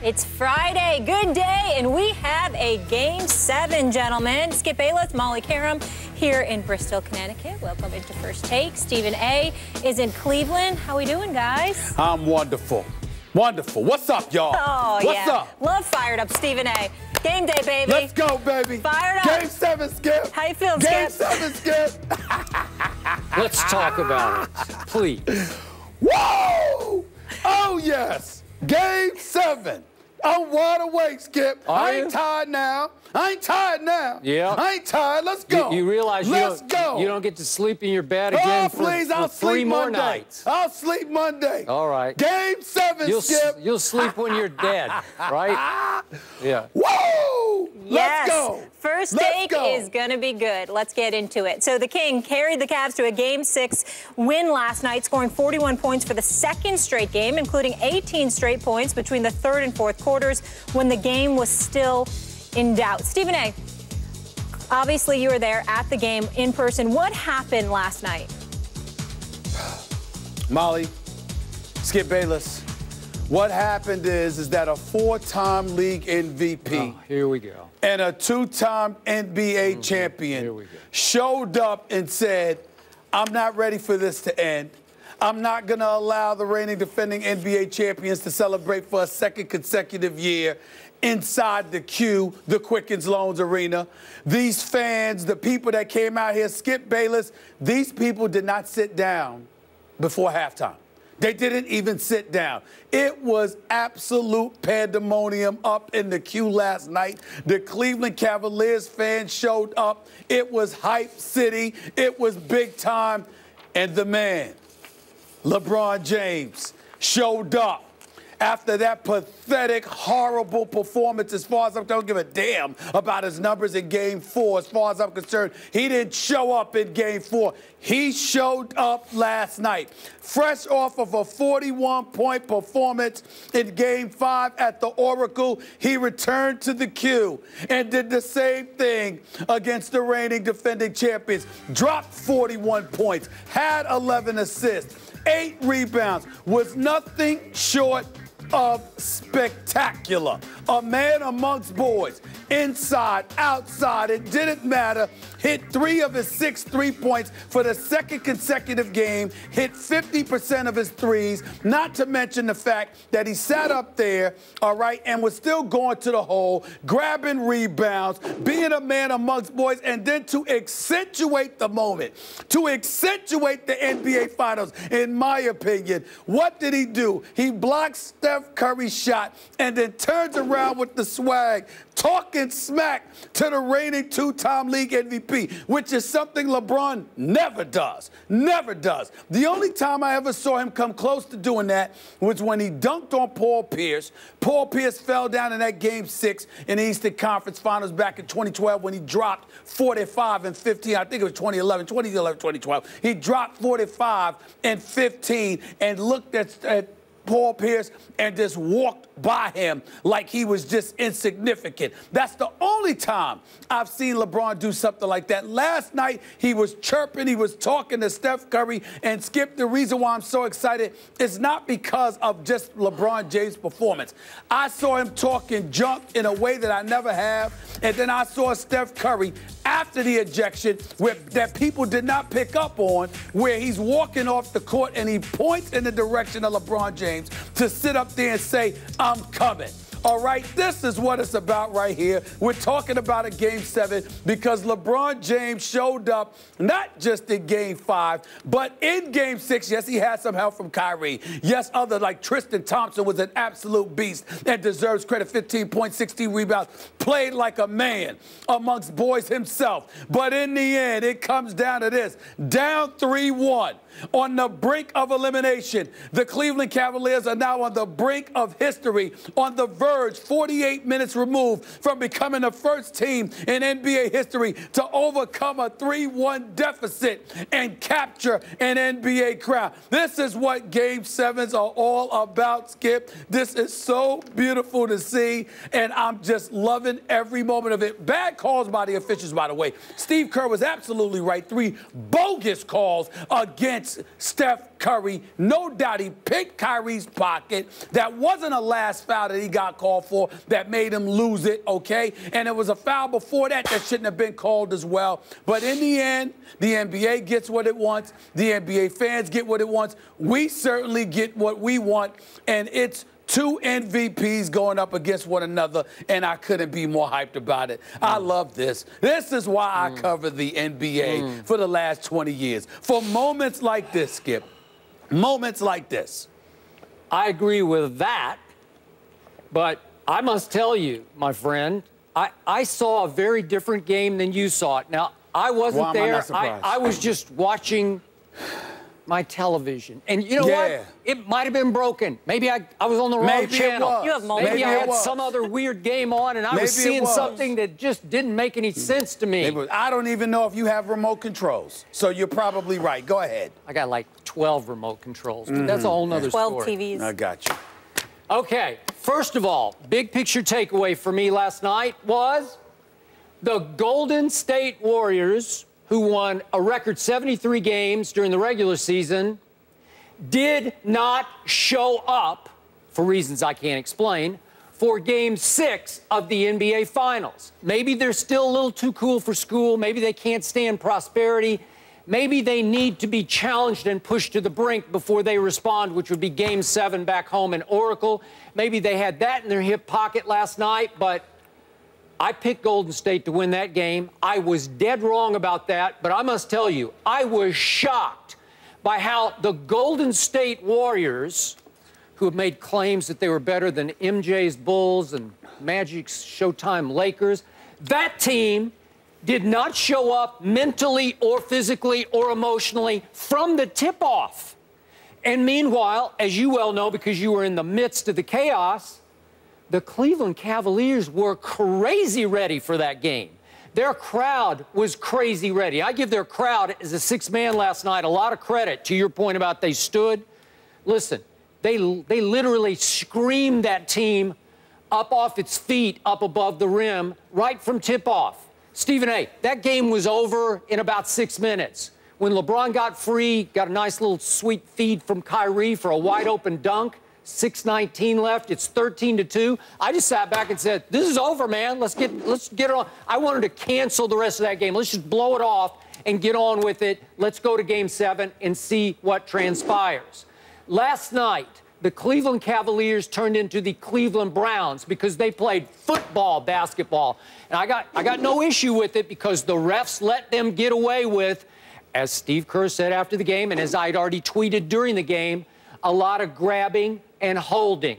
It's Friday, good day, and we have a Game 7, gentlemen. Skip Bayless, Molly Karam here in Bristol, Connecticut. Welcome into First Take. Stephen A. is in Cleveland. How we doing, guys? I'm wonderful. Wonderful. What's up, y'all? Oh, What's up? Love fired up, Stephen A. Game day, baby. Let's go, baby. Fired up. Game 7, Skip. How you feeling, Game Skip? 7, Skip. Let's talk about it, please. Whoa! Oh, yes. Game 7. I'm wide awake, Skip. I ain't tired now. Yeah. I ain't tired. Let's go. You realize Let's go. You don't get to sleep in your bed again for I'll 3 sleep more Monday. nights. I'll sleep Monday. All right. Game 7, Skip. You'll sleep when you're dead, right? Yeah. Woo! Yes. Let's go. First Let's take go. is going to be good. Let's get into it. So the King carried the Cavs to a Game 6 win last night, scoring 41 points for the second straight game, including 18 straight points between the third and fourth quarters when the game was still in doubt. Stephen A., obviously you were there at the game in person. What happened last night? Molly, Skip Bayless, what happened is that a 4-time league MVP Here we go. and a 2-time NBA champion Here we go. showed up and said, I'm not ready for this to end. I'm not going to allow the reigning defending NBA champions to celebrate for a second consecutive year inside the Q, the Quickens Loans Arena. These fans, the people that came out here, Skip Bayless, these people did not sit down before halftime. They didn't even sit down. It was absolute pandemonium up in the Q last night. The Cleveland Cavaliers fans showed up. It was hype city. It was big time. And the man, LeBron James, showed up after that pathetic, horrible performance. As far as I don't give a damn about his numbers in Game 4. As far as I'm concerned, he didn't show up in Game 4. He showed up last night, fresh off of a 41-point performance in Game 5 at the Oracle. He returned to the Q and did the same thing against the reigning defending champions. Dropped 41 points, had 11 assists, 8 rebounds, was nothing short of spectacular. A man amongst boys, inside, outside, it didn't matter. Hit 3 of his 6 3-points for the second consecutive game, hit 50% of his threes, not to mention the fact that he sat up there, all right, and was still going to the hole, grabbing rebounds, being a man amongst boys, and then to accentuate the moment, to accentuate the NBA Finals, in my opinion, what did he do? He blocked Steph Curry's shot and then turns around with the swag, talking smack to the reigning 2-time league MVP, which is something LeBron never does. Never does. The only time I ever saw him come close to doing that was when he dunked on Paul Pierce. Paul Pierce fell down in that Game 6 in the Eastern Conference Finals back in 2012 when he dropped 45 and 15. I think it was 2011, 2012. He dropped 45 and 15 and looked at Paul Pierce and just walked by him like he was just insignificant. That's the only time I've seen LeBron do something like that. Last night, he was chirping, he was talking to Steph Curry, and Skip, the reason why I'm so excited is not because of just LeBron James' performance. I saw him talking junk in a way that I never have, and then I saw Steph Curry after the ejection that people did not pick up on, where he's walking off the court and he points in the direction of LeBron James to sit up there and say, I'm coming. All right, this is what it's about right here. We're talking about a Game 7 because LeBron James showed up not just in Game 5, but in Game 6. Yes, he had some help from Kyrie. Yes, other like Tristan Thompson was an absolute beast and deserves credit. 15 points, 16 rebounds, played like a man amongst boys himself. But in the end, it comes down to this. Down 3-1. On the brink of elimination. The Cleveland Cavaliers are now on the brink of history, on the verge, 48 minutes removed from becoming the first team in NBA history to overcome a 3-1 deficit and capture an NBA crown. This is what Game 7s are all about, Skip. This is so beautiful to see, and I'm just loving every moment of it. Bad calls by the officials, by the way. Steve Kerr was absolutely right. 3 bogus calls against Steph Curry. No doubt he picked Kyrie's pocket. That wasn't a last foul that he got called for that made him lose it, okay? And it was a foul before that shouldn't have been called as well. But in the end, the NBA gets what it wants. The NBA fans get what it wants. We certainly get what we want. And it's two MVPs going up against one another, and I couldn't be more hyped about it. I love this. This is why I cover the NBA for the last 20 years. For moments like this, Skip, moments like this. I agree with that, but I must tell you, my friend, I saw a very different game than you saw it. Now, I wasn't there. I was just watching my television. And you know what? It might have been broken. Maybe I was on the wrong channel. You have multiple. Maybe I had some other weird game on, and I was seeing something that just didn't make any sense to me. I don't even know if you have remote controls, so you're probably right. Go ahead. I got like 12 remote controls, but that's a whole nother story. 12 TVs. I got you. Okay, first of all, big picture takeaway for me last night was the Golden State Warriors, who won a record 73 games during the regular season, did not show up, for reasons I can't explain, for Game 6 of the NBA Finals. Maybe they're still a little too cool for school. Maybe they can't stand prosperity. Maybe they need to be challenged and pushed to the brink before they respond, which would be Game 7 back home in Oracle. Maybe they had that in their hip pocket last night, but I picked Golden State to win that game. I was dead wrong about that, but I must tell you, I was shocked by how the Golden State Warriors, who have made claims that they were better than MJ's Bulls and Magic's Showtime Lakers, that team did not show up mentally or physically or emotionally from the tip-off. And meanwhile, as you well know because you were in the midst of the chaos, the Cleveland Cavaliers were crazy ready for that game. Their crowd was crazy ready. I give their crowd, as a sixth man last night, a lot of credit to your point about they stood. Listen, they literally screamed that team up off its feet, up above the rim, right from tip-off. Stephen A., that game was over in about 6 minutes. When LeBron got free, got a nice little sweet feed from Kyrie for a wide-open dunk, 6:19 left. It's 13-2. I just sat back and said, "This is over, man. Let's get it on." I wanted to cancel the rest of that game. Let's just blow it off and get on with it. Let's go to Game 7 and see what transpires. Last night, the Cleveland Cavaliers turned into the Cleveland Browns because they played football, basketball, and I got no issue with it because the refs let them get away with, as Steve Kerr said after the game, and as I'd already tweeted during the game, a lot of grabbing and holding.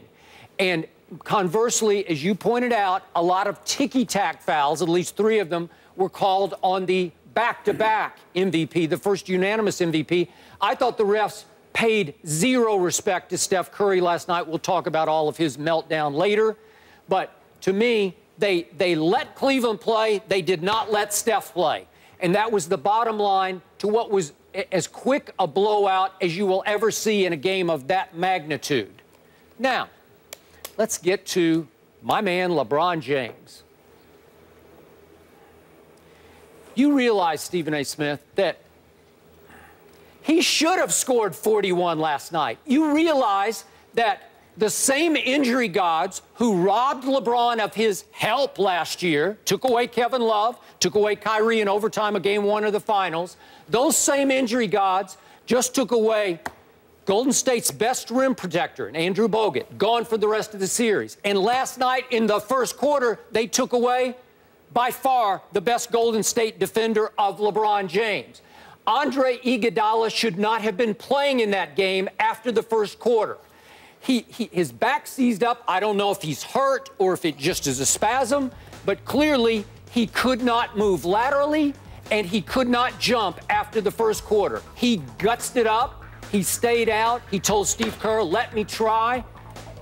And conversely, as you pointed out, a lot of ticky-tack fouls, at least 3 of them, were called on the back-to-back MVP, the first unanimous MVP. I thought the refs paid zero respect to Steph Curry last night. We'll talk about all of his meltdown later. But to me, they let Cleveland play. They did not let Steph play. And that was the bottom line to what was as quick a blowout as you will ever see in a game of that magnitude. Now, let's get to my man, LeBron James. You realize, Stephen A. Smith, that he should have scored 41 last night. You realize that the same injury gods who robbed LeBron of his help last year, took away Kevin Love, took away Kyrie in overtime of Game 1 of the Finals, those same injury gods just took away Golden State's best rim protector, Andrew Bogut, gone for the rest of the series. And last night in the first quarter, they took away, by far, the best Golden State defender of LeBron James. Andre Iguodala should not have been playing in that game after the first quarter. His back seized up. I don't know if he's hurt or if it just is a spasm, but clearly he could not move laterally and he could not jump after the first quarter. He gutsed it up. He stayed out. He told Steve Kerr, "Let me try."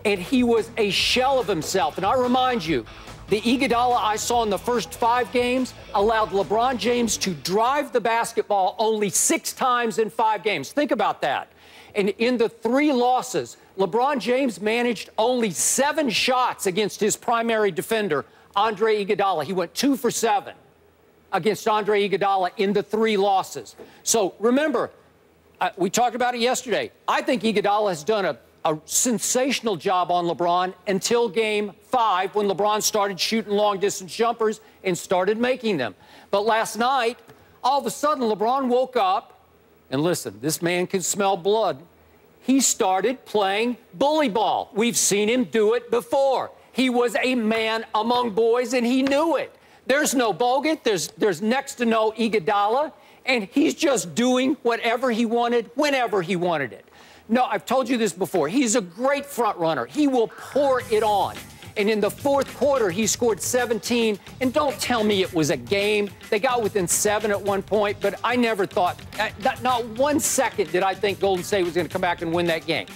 And he was a shell of himself. And I remind you, the Iguodala I saw in the first 5 games allowed LeBron James to drive the basketball only 6 times in 5 games. Think about that. And in the 3 losses, LeBron James managed only 7 shots against his primary defender, Andre Iguodala. He went 2 for 7 against Andre Iguodala in the 3 losses. So remember, we talked about it yesterday. I think Iguodala has done a sensational job on LeBron until Game 5 when LeBron started shooting long-distance jumpers and started making them. But last night, all of a sudden, LeBron woke up, and listen, this man can smell blood. He started playing bully ball. We've seen him do it before. He was a man among boys, and he knew it. There's no Bogut. There's next to no Iguodala, and he's just doing whatever he wanted, whenever he wanted it. No, I've told you this before. He's a great front runner. He will pour it on. And in the fourth quarter, he scored 17. And don't tell me it was a game. They got within 7 at one point, but I never thought, not 1 second did I think Golden State was going to come back and win that game.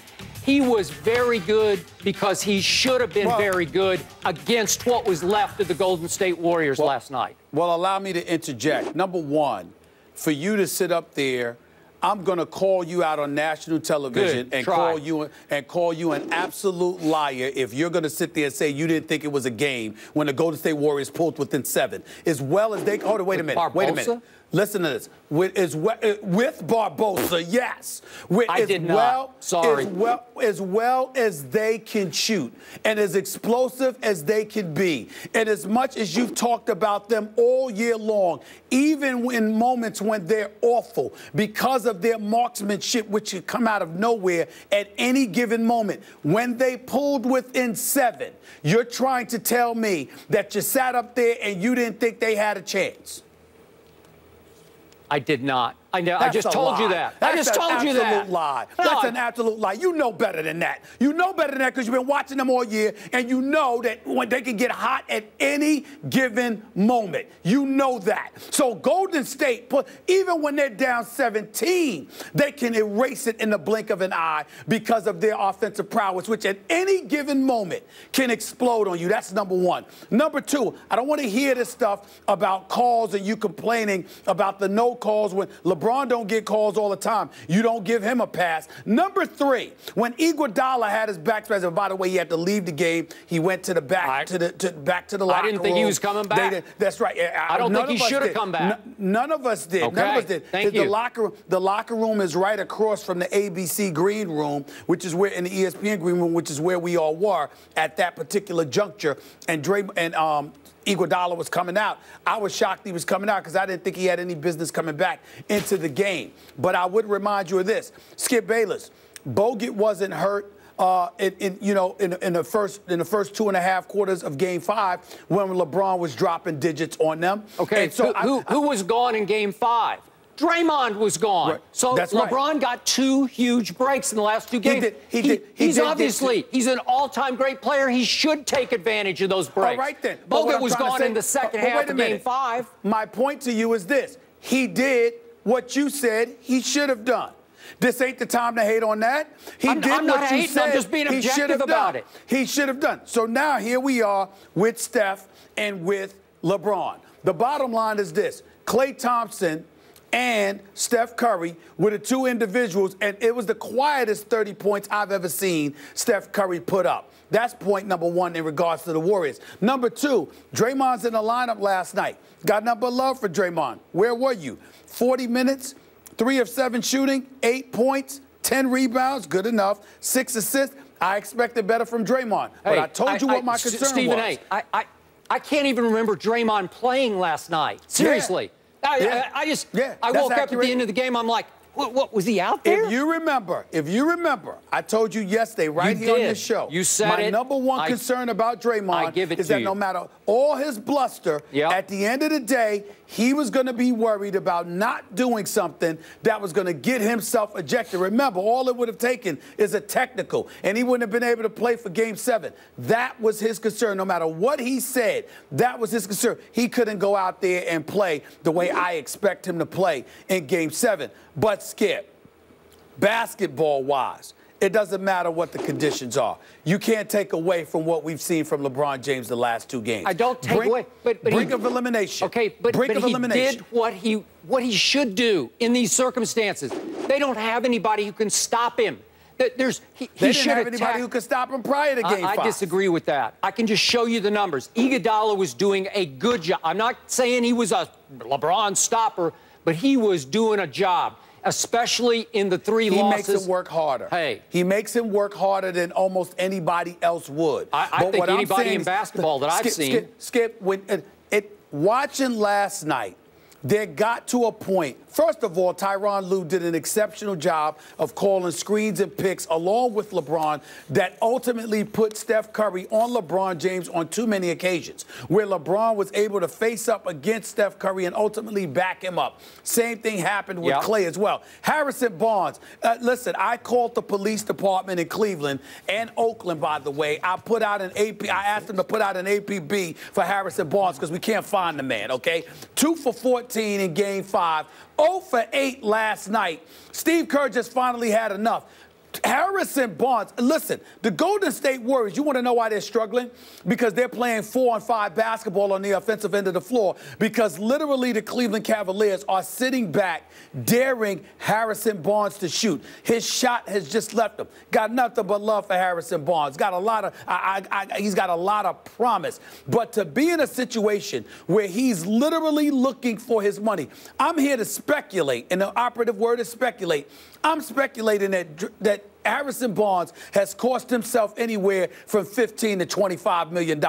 He was very good because he should have been very good against what was left of the Golden State Warriors last night. Well, allow me to interject. Number one, for you to sit up there, I'm going to call you out on national television and call you an absolute liar if you're going to sit there and say you didn't think it was a game when the Golden State Warriors pulled within 7. As well as they – hold on, wait a minute. Wait a minute. Listen to this. With Barbosa, yes. I did not. Sorry. As well as they can shoot and as explosive as they can be, and as much as you've talked about them all year long, even in moments when they're awful because of their marksmanship, which could come out of nowhere at any given moment, when they pulled within 7, you're trying to tell me that you sat up there and you didn't think they had a chance. I did not. I just told you that. I just told you that. That's an absolute lie. That's an absolute lie. You know better than that. You know better than that because you've been watching them all year, and you know that when they can get hot at any given moment. You know that. So Golden State, even when they're down 17, they can erase it in the blink of an eye because of their offensive prowess, which at any given moment can explode on you. That's number one. Number two, I don't want to hear this stuff about calls and you complaining about the no calls when LeBron don't get calls all the time. You don't give him a pass. Number three, when Iguodala had his back spasm, and by the way, he had to leave the game. He went to the back to the locker room. I didn't think he was coming back. That's right. I don't think he should have come back. None of us did. Okay. None of us did. Thank you. The locker room is right across from the ABC green room, which is where in the ESPN green room, which is where we all were at that particular juncture. And Iguodala was coming out. I was shocked he was coming out because I didn't think he had any business coming back into the game. But I would remind you of this. Skip Bayless, Bogut wasn't hurt in the first 2.5 quarters of Game 5 when LeBron was dropping digits on them. Okay, and so who was gone in Game 5? Draymond was gone. Right. So LeBron got 2 huge breaks in the last 2 games. He's an all-time great player. He should take advantage of those breaks. All right, then. Bogut was gone in the second half of Game 5. My point to you is this. He did what you said he should have done. This ain't the time to hate on that. I'm not hating. I'm just being objective about it. He should have done. So now here we are with Steph and with LeBron. The bottom line is this. Klay Thompson and Steph Curry were the 2 individuals, and it was the quietest 30 points I've ever seen Steph Curry put up. That's point number 1 in regards to the Warriors. Number 2, Draymond's in the lineup last night. Got nothing but love for Draymond. Where were you? 40 minutes, 3 of 7 shooting, 8 points, 10 rebounds, good enough, 6 assists. I expected better from Draymond, but I told you what my concern was. Stephen A., I can't even remember Draymond playing last night. Seriously. Yeah. I woke up at the end of the game. I'm like, what was he out there? If you remember, I told you yesterday right here on this show. You said my number one concern about Draymond is that no matter all his bluster, at the end of the day, he was going to be worried about not doing something that was going to get himself ejected. Remember, all it would have taken is a technical, and he wouldn't have been able to play for Game 7. That was his concern. No matter what he said, that was his concern. He couldn't go out there and play the way I expect him to play in Game 7. But, Skip, basketball-wise, it doesn't matter what the conditions are. You can't take away from what we've seen from LeBron James the last 2 games. I don't take away. Brink of elimination. Okay, but he did what he should do in these circumstances. They don't have anybody who can stop him. They didn't have anybody who could stop him prior to Game 5. I disagree with that. I can just show you the numbers. Iguodala was doing a good job. I'm not saying he was a LeBron stopper, but he was doing a job. especially in the three losses. He makes him work harder. Hey. He makes him work harder than almost anybody else would. I think anybody in basketball that I've seen. Skip, when watching last night, there got to a point. First of all, Tyronn Lue did an exceptional job of calling screens and picks along with LeBron that ultimately put Steph Curry on LeBron James on too many occasions, where LeBron was able to face up against Steph Curry and ultimately back him up. Same thing happened with Klay as well. Harrison Barnes, listen, I called the police department in Cleveland and Oakland, by the way. I asked them to put out an APB for Harrison Barnes because we can't find the man, okay? 2 for 14 in Game 5. 0 for 8 last night. Steve Kerr just finally had enough. Harrison Barnes, listen, the Golden State Warriors, you want to know why they're struggling? Because they're playing 4-on-5 basketball on the offensive end of the floor, because literally the Cleveland Cavaliers are sitting back, daring Harrison Barnes to shoot. His shot has just left him. Got nothing but love for Harrison Barnes. Got a lot of, he's got a lot of promise. But to be in a situation where he's literally looking for his money, I'm here to speculate, and the operative word is speculate. I'm speculating that Harrison Barnes has cost himself anywhere from $15 to $25 million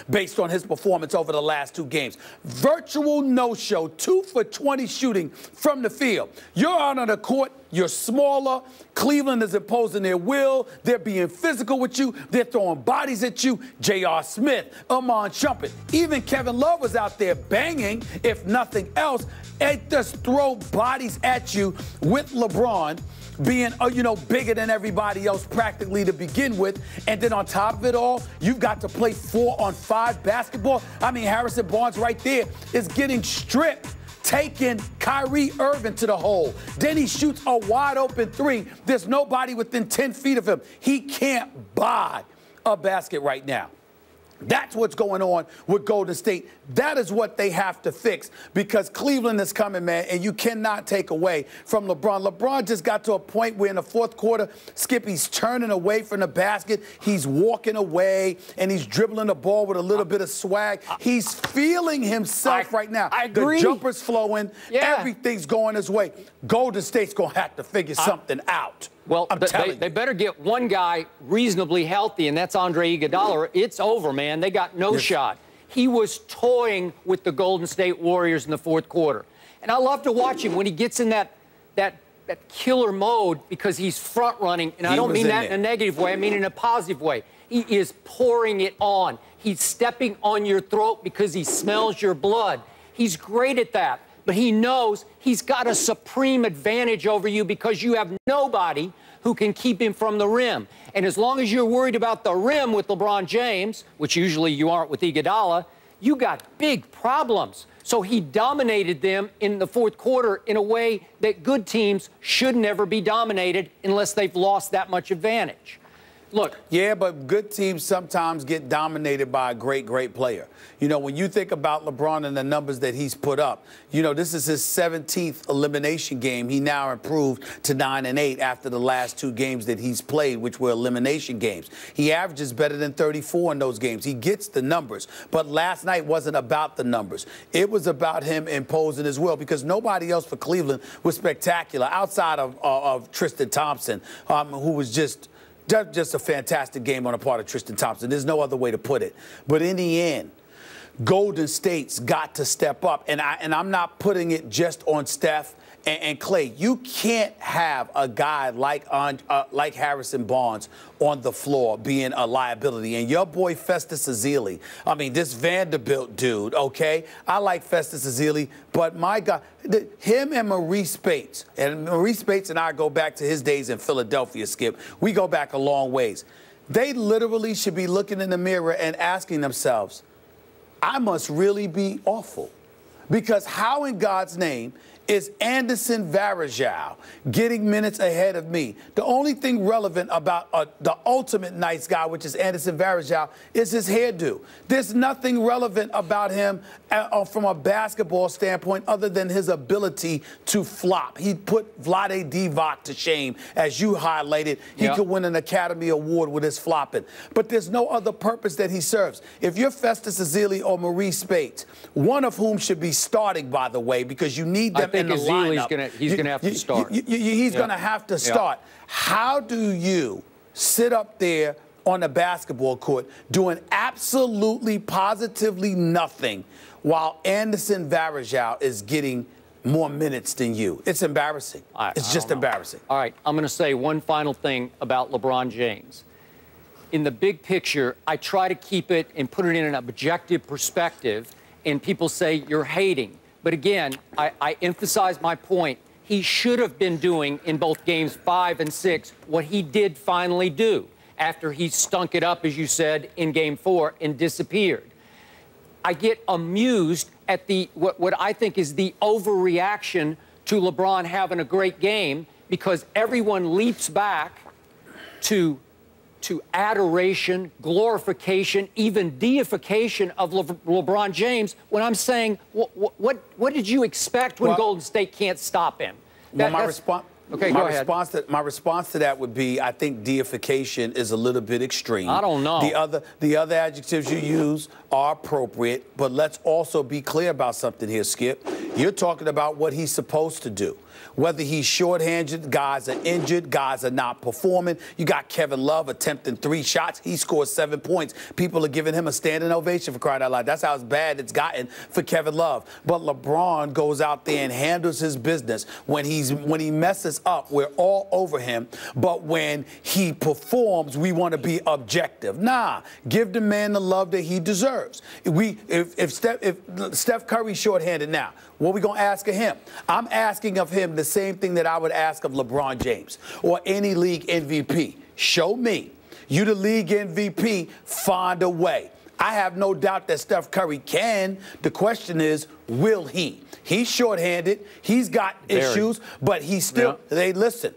based on his performance over the last 2 games. Virtual no-show, 2 for 20 shooting from the field. You're out on the court, you're smaller. Cleveland is imposing their will. They're being physical with you. They're throwing bodies at you. J.R. Smith, Iman Shumpert, even Kevin Love was out there banging, if nothing else, and just throw bodies at you with LeBron being, bigger than everybody else practically to begin with. And then on top of it all, you've got to play 4-on-5 basketball. I mean, Harrison Barnes right there is getting stripped, taking Kyrie Irving to the hole. Then he shoots a wide-open 3. There's nobody within 10 feet of him. He can't buy a basket right now. That's what's going on with Golden State. That is what they have to fix, because Cleveland is coming, man, and you cannot take away from LeBron. LeBron just got to a point where in the fourth quarter, Skip, he's turning away from the basket. He's walking away, and he's dribbling the ball with a little bit of swag. He's feeling himself right now. I agree. The jumper's flowing. Yeah. Everything's going his way. Golden State's going to have to figure something out. Well, they better get one guy reasonably healthy, and that's Andre Iguodala. It's over, man. They got no shot. He was toying with the Golden State Warriors in the fourth quarter. And I love to watch him when he gets in that killer mode, because he's front-running. And I don't mean that in a negative way. I mean in a positive way. He is pouring it on. He's stepping on your throat because he smells your blood. He's great at that. But he knows he's got a supreme advantage over you because you have nobody who can keep him from the rim. And as long as you're worried about the rim with LeBron James, which usually you aren't with Iguodala, you got big problems. So he dominated them in the fourth quarter in a way that good teams should never be dominated unless they've lost that much advantage. Look. Yeah, but good teams sometimes get dominated by a great, great player. You know, when you think about LeBron and the numbers that he's put up, you know, this is his 17th elimination game. He now improved to 9-8 after the last 2 games that he's played, which were elimination games. He averages better than 34 in those games. He gets the numbers. But last night wasn't about the numbers. It was about him imposing his will, because nobody else for Cleveland was spectacular outside of Tristan Thompson, who was just a fantastic game on the part of Tristan Thompson. There's no other way to put it. But in the end, Golden State's got to step up. And I'm not putting it just on Steph and Klay. You can't have a guy like Harrison Barnes on the floor being a liability. And your boy Festus Ezeli, I mean, this Vanderbilt dude, okay? I like Festus Ezeli, but my God, him and Maurice Bates, and Maurice Bates and I go back to his days in Philadelphia, Skip. We go back a long ways. They literally should be looking in the mirror and asking themselves, I must really be awful. Because how in God's name is Anderson Varejao getting minutes ahead of me? The only thing relevant about the ultimate nice guy, which is Anderson Varejao, is his hairdo. There's nothing relevant about him from a basketball standpoint other than his ability to flop. He put Vlade Divac to shame, as you highlighted. He could win an Academy Award with his flopping. But there's no other purpose that he serves. If you're Festus Ezeli or Maurice Bates, one of whom should be starting, by the way, because you need them him in the lineup. He's going to have to start. He's going to have to start. How do you sit up there on the basketball court doing absolutely, positively nothing while Anderson Varejao is getting more minutes than you? It's embarrassing. It's just embarrassing. All right, I'm going to say one final thing about LeBron James. In the big picture, I try to keep it and put it in an objective perspective, and people say you're hating. But again, I emphasize my point. He should have been doing in both games 5 and 6 what he did finally do after he stunk it up, as you said, in game 4 and disappeared. I get amused at what I think is the overreaction to LeBron having a great game, because everyone leaps back to adoration, glorification, even deification of LeBron James, when I'm saying, what did you expect when Golden State can't stop him? My response to that would be, I think deification is a little bit extreme. I don't know. The other adjectives you use are appropriate, but let's also be clear about something here, Skip. You're talking about what he's supposed to do. Whether he's shorthanded, guys are injured, guys are not performing. You got Kevin Love attempting 3 shots. He scores 7 points. People are giving him a standing ovation, for crying out loud. That's how bad it's gotten for Kevin Love. But LeBron goes out there and handles his business. When he messes up, we're all over him. But when he performs, we want to be objective. Nah, give the man the love that he deserves. If Steph Curry's shorthanded now, what are we going to ask of him? I'm asking of him the same thing that I would ask of LeBron James or any league MVP. Show me. You the league MVP, find a way. I have no doubt that Steph Curry can. The question is, will he? He's shorthanded. He's got issues, but he's still, listen.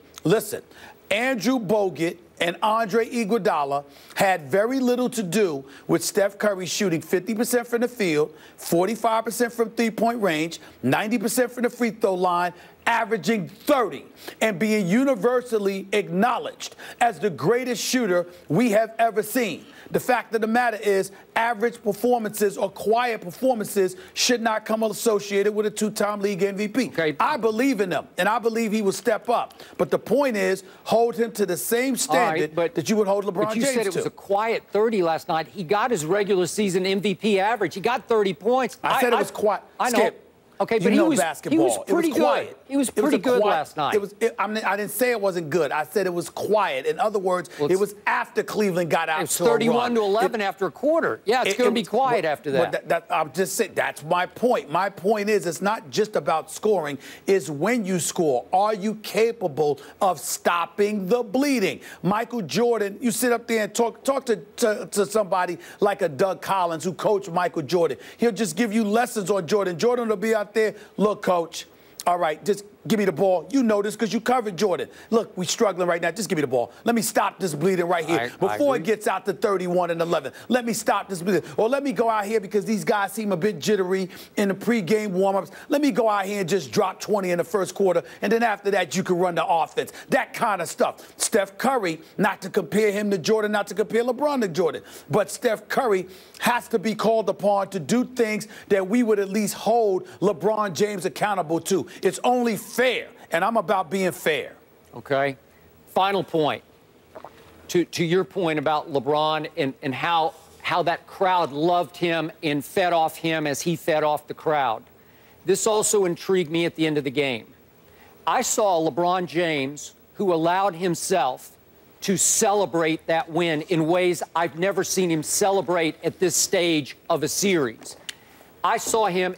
Andrew Bogut and Andre Iguodala had very little to do with Steph Curry shooting 50% from the field, 45% from three-point range, 90% from the free throw line, averaging 30, and being universally acknowledged as the greatest shooter we have ever seen. The fact of the matter is, average performances or quiet performances should not come associated with a 2-time league MVP. Okay. I believe in him, and I believe he will step up. But the point is, hold him to the same standard that you would hold LeBron James to. But you said it was a quiet 30 last night. He got his regular season MVP average. He got 30 points. I said it was quiet. I know. Skip. Okay, but he was pretty good. He was pretty good last night. I didn't say it wasn't good. I said it was quiet. In other words, it was after Cleveland got out. It was 31-11 after a quarter. Yeah, it's going to be quiet after that. I'm just saying, that's my point. My point is, it's not just about scoring. It's when you score. Are you capable of stopping the bleeding? Michael Jordan, you sit up there and talk to somebody like a Doug Collins who coached Michael Jordan. He'll just give you lessons on Jordan. Jordan will be out there, look, coach, all right, just give me the ball. You know this because you covered Jordan. Look, we're struggling right now. Just give me the ball. Let me stop this bleeding right here before it gets out to 31-11. Let me stop this bleeding. Or let me go out here because these guys seem a bit jittery in the pregame warm-ups. Let me go out here and just drop 20 in the first quarter, and then after that, you can run the offense. That kind of stuff. Steph Curry, not to compare him to Jordan, not to compare LeBron to Jordan, but Steph Curry has to be called upon to do things that we would at least hold LeBron James accountable to. It's only fair, and I'm about being fair. Okay. Final point. To your point about LeBron and how that crowd loved him and fed off him as he fed off the crowd. This also intrigued me at the end of the game. I saw LeBron James, who allowed himself to celebrate that win in ways I've never seen him celebrate at this stage of a series. I saw him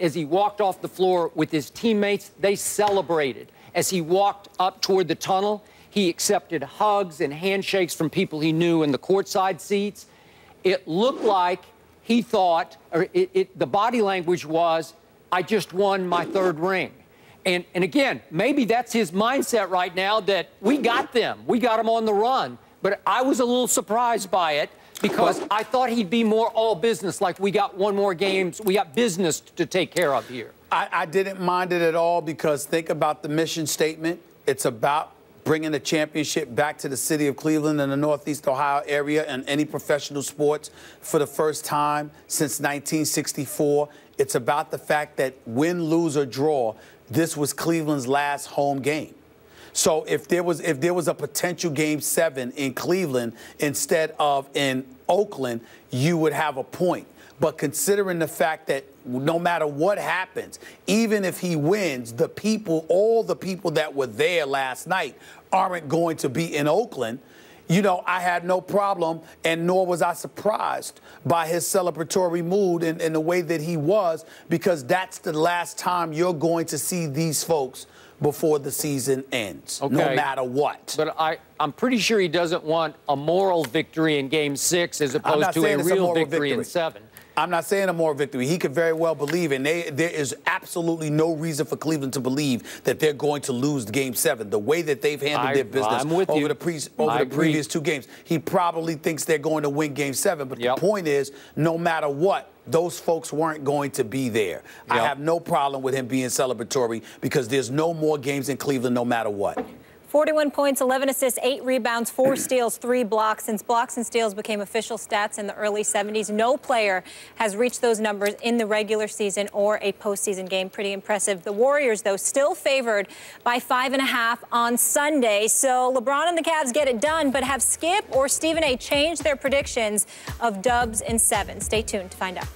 as he walked off the floor with his teammates. They celebrated. As he walked up toward the tunnel, he accepted hugs and handshakes from people he knew in the courtside seats. It looked like he thought, or the body language was, I just won my 3rd ring. And again, maybe that's his mindset right now, that we got them. We got them on the run. But I was a little surprised by it, because I thought he'd be more all business, like we got one more game, we got business to take care of here. I didn't mind it at all, because think about the mission statement. It's about bringing the championship back to the city of Cleveland and the Northeast Ohio area and any professional sports for the first time since 1964. It's about the fact that win, lose, or draw, this was Cleveland's last home game. So if there was a potential Game 7 in Cleveland instead of in Oakland, you would have a point. But considering the fact that no matter what happens, even if he wins, all the people that were there last night aren't going to be in Oakland. You know, I had no problem, and nor was I surprised by his celebratory mood and the way that he was, because that's the last time you're going to see these folks before the season ends, no matter what. But I'm pretty sure he doesn't want a moral victory in Game 6 as opposed to a real victory in 7. I'm not saying a moral victory. He could very well believe, and there is absolutely no reason for Cleveland to believe that they're going to lose Game 7. The way that they've handled their business over the previous 2 games, he probably thinks they're going to win Game 7. But the point is, no matter what, those folks weren't going to be there. I have no problem with him being celebratory because there's no more games in Cleveland no matter what. 41 points, 11 assists, 8 rebounds, 4 steals, 3 blocks. Since blocks and steals became official stats in the early 70s, no player has reached those numbers in the regular season or a postseason game. Pretty impressive. The Warriors, though, still favored by 5.5 on Sunday. So LeBron and the Cavs get it done, but have Skip or Stephen A. changed their predictions of dubs in 7? Stay tuned to find out.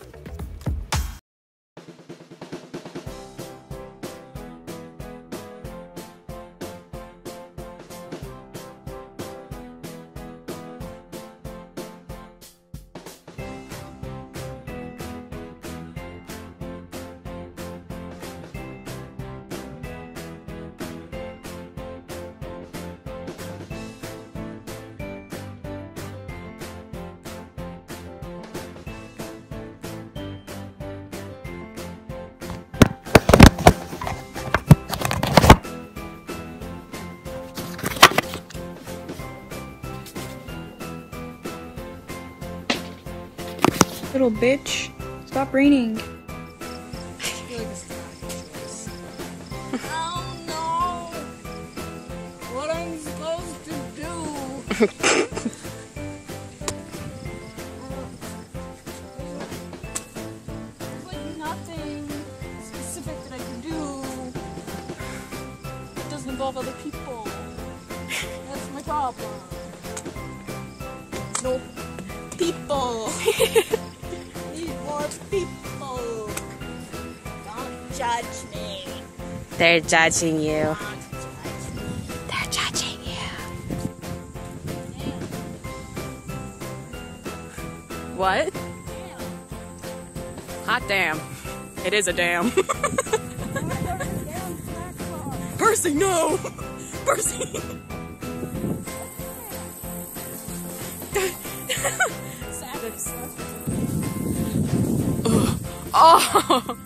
Little bitch, stop raining. I don't know what I'm supposed to do. There's like nothing specific that I can do. It doesn't involve other people. That's my problem. No people. Need more people. Don't judge me. They're judging you. Don't judge me. They're judging you. Damn. What? Damn. Hot damn. It is a damn. Percy, no! Percy! Oh!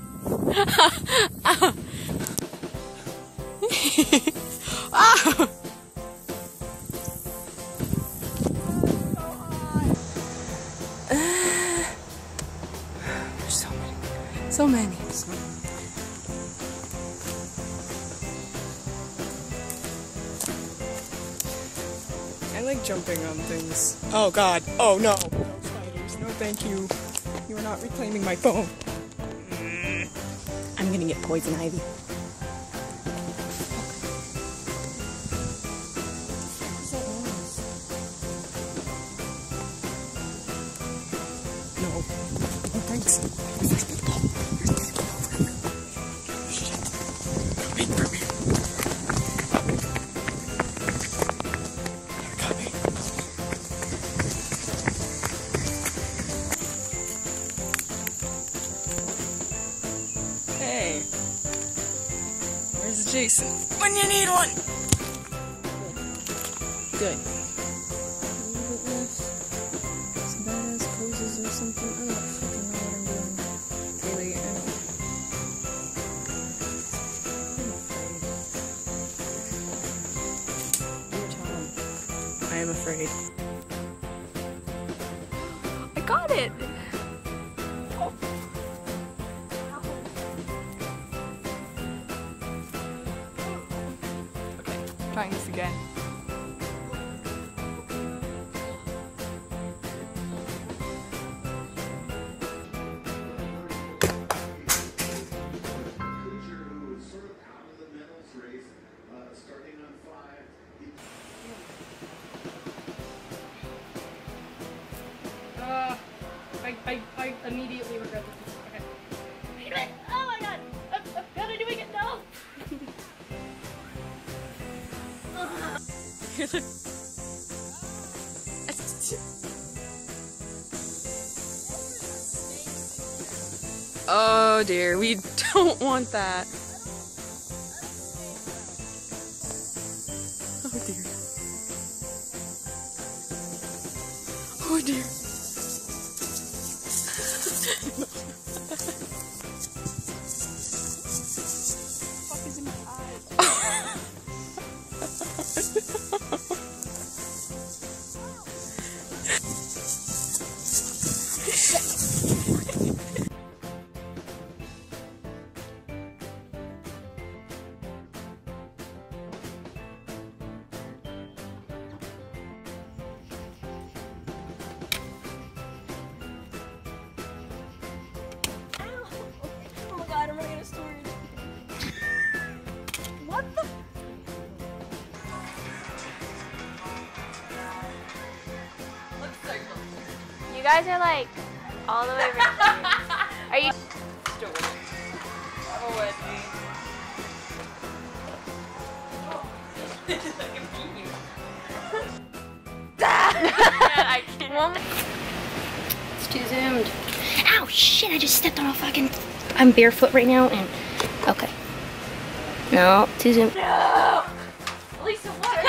Ah! There's so many. I like jumping on things. Oh god. Oh no. No spiders. No thank you. You are not reclaiming my phone. I'm gonna get poison ivy. No. No thanks. There's people. Wait for me. Got me. Hey. Where's Jason? When you need one! Good. Some badass poses or something. I don't fucking know what I'm doing. Really, I don't. I'm afraid. You're Tom. I am afraid. I got it! Trying this again. Who was sort of immediately regret this. Okay. Oh my god! I'm gonna doing it now! Oh dear, we don't want that. Oh dear. Oh dear. Fuck is in my eye. Oh my god, I'm running out of storage. What the? You guys are like all the way around here. Are you? I can't. It's too zoomed. Ow, shit, I just stepped on a fucking... I'm barefoot right now and... Okay. No, too zoomed. No! Lisa, what are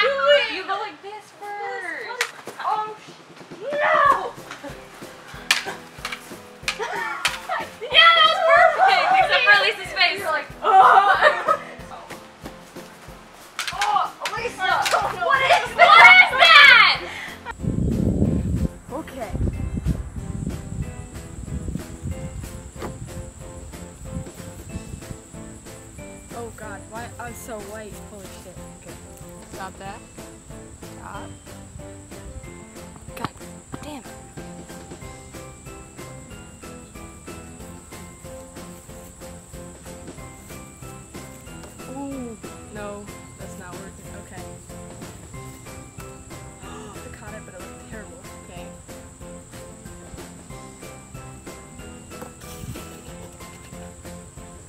you doing? You go like this first. Oh, no! Yeah, that was perfect! Except for Lisa's face. You're like, oh! Oh, Lisa! What is that? Okay. Oh god, why I'm so white. Holy shit. Okay. Stop that. Stop. God damn it. Ooh, no, that's not working. Okay. I caught it, but it looked terrible. Okay.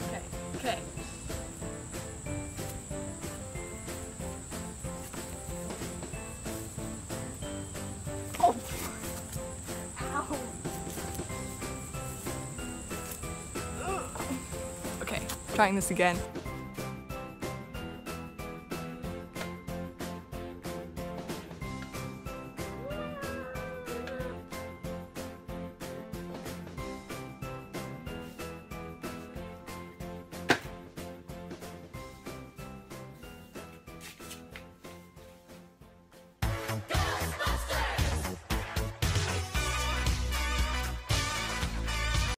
Okay. Okay. Oh. Ow. Okay, trying this again.